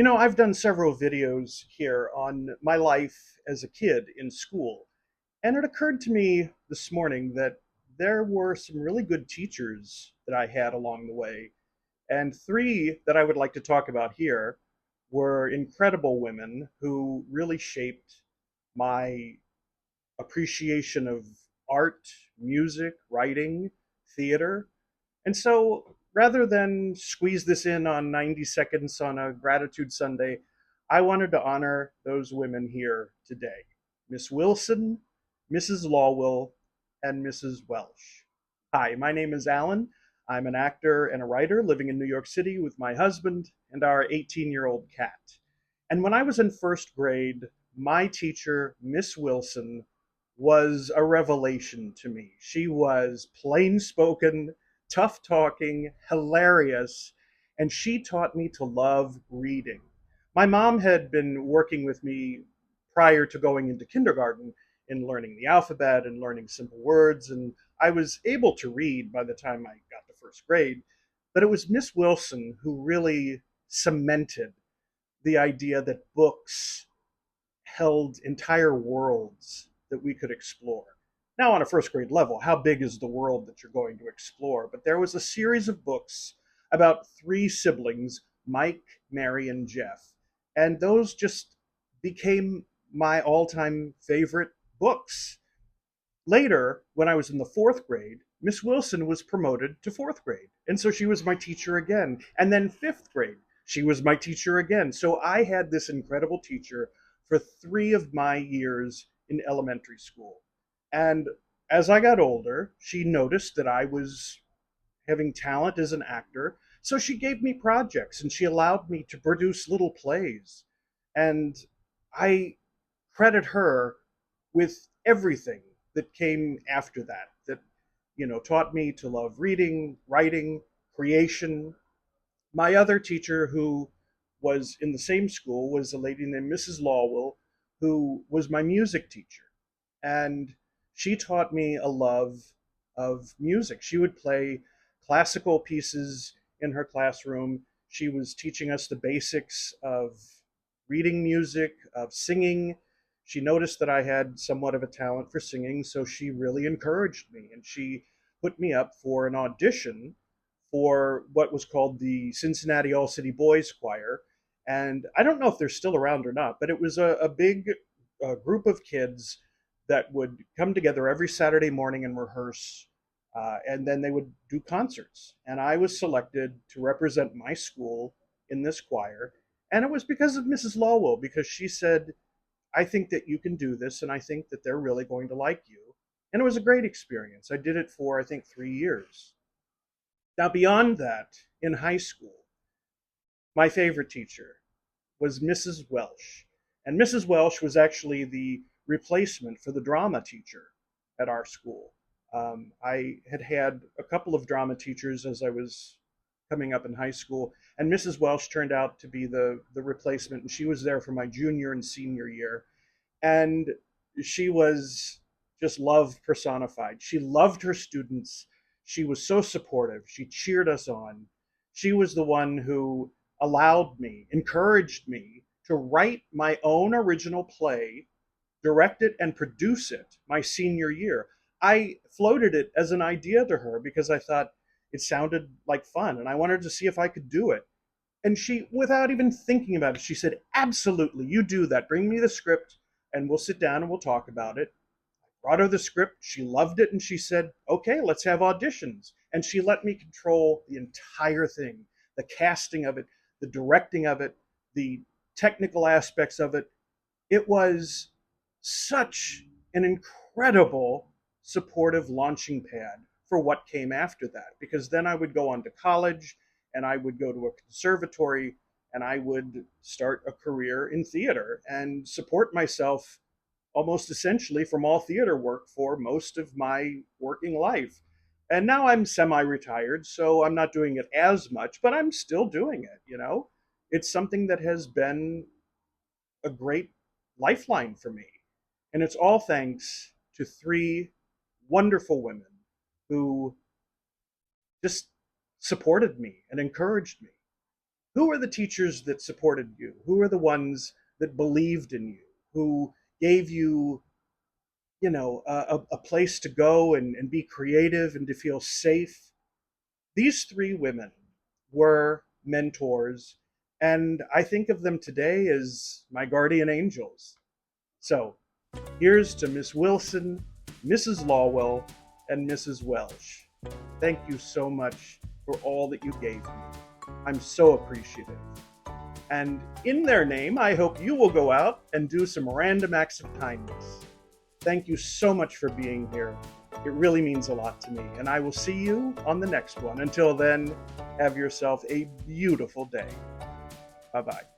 I've done several videos here on my life as a kid in school, and it occurred to me this morning that there were some really good teachers that I had along the way, and three that I would like to talk about here were incredible women who really shaped my appreciation of art, music, writing, theater. And so rather than squeeze this in on 90 seconds on a Gratitude Sunday, I wanted to honor those women here today: Miss Wilson, Mrs. Lawwell, and Mrs. Welsh. Hi, my name is Alan. I'm an actor and a writer living in New York City with my husband and our 18-year-old cat. And when I was in first grade, my teacher, Miss Wilson, was a revelation to me. She was plain spoken, tough talking, hilarious, and she taught me to love reading. My mom had been working with me prior to going into kindergarten in learning the alphabet and learning simple words, and I was able to read by the time I got to first grade. But it was Miss Wilson who really cemented the idea that books held entire worlds that we could explore. Now, on a first grade level, how big is the world that you're going to explore? But there was a series of books about three siblings: Mike, Mary, and Jeff. And those just became my all time favorite books. Later, when I was in the fourth grade, Miss Wilson was promoted to fourth grade. And so she was my teacher again. And then fifth grade, she was my teacher again. So I had this incredible teacher for 3 of my years in elementary school. And as I got older, she noticed that I was having talent as an actor. So she gave me projects and she allowed me to produce little plays. And I credit her with everything that came after that, taught me to love reading, writing, creation. My other teacher, who was in the same school, was a lady named Mrs. Lawwell, who was my music teacher. And she taught me a love of music. She would play classical pieces in her classroom. She was teaching us the basics of reading music, of singing. She noticed that I had somewhat of a talent for singing, so she really encouraged me, and she put me up for an audition for what was called the Cincinnati All City Boys Choir. And I don't know if they're still around or not, but it was a big group of kids that would come together every Saturday morning and rehearse. And then they would do concerts. And I was selected to represent my school in this choir. And it was because of Mrs. Lawwell, because she said, I think that you can do this, and I think that they're really going to like you. And it was a great experience. I did it for, I think, 3 years. Now, beyond that, in high school, my favorite teacher was Mrs. Welsh. And Mrs. Welsh was actually the replacement for the drama teacher at our school. I had had a couple of drama teachers as I was coming up in high school, and Mrs. Welsh turned out to be the replacement, and she was there for my junior and senior year. And she was just love personified. She loved her students. She was so supportive. She cheered us on. She was the one who allowed me, encouraged me to write my own original play, direct it, and produce it my senior year. I floated it as an idea to her because I thought it sounded like fun and I wanted to see if I could do it. And she, without even thinking about it, she said, absolutely, you do that. Bring me the script and we'll sit down and we'll talk about it. Brought her the script. She loved it. And she said, okay, let's have auditions. And she let me control the entire thing: the casting of it, the directing of it, the technical aspects of it. It was such an incredible supportive launching pad for what came after that, because then I would go on to college and I would go to a conservatory and I would start a career in theater and support myself almost essentially from all theater work for most of my working life. And now I'm semi retired, so I'm not doing it as much, but I'm still doing it. It's something that has been a great lifeline for me. And it's all thanks to three wonderful women who just supported me and encouraged me, Who are the teachers that supported you? Who are the ones that believed in you? Who gave you, a place to go and be creative and to feel safe? These three women were mentors, and I think of them today as my guardian angels. So here's to Miss Wilson, Mrs. Lawwell, and Mrs. Welsh. Thank you so much for all that you gave me. I'm so appreciative. And in their name, I hope you will go out and do some random acts of kindness. Thank you so much for being here. It really means a lot to me, and I will see you on the next one. Until then, have yourself a beautiful day. Bye-bye.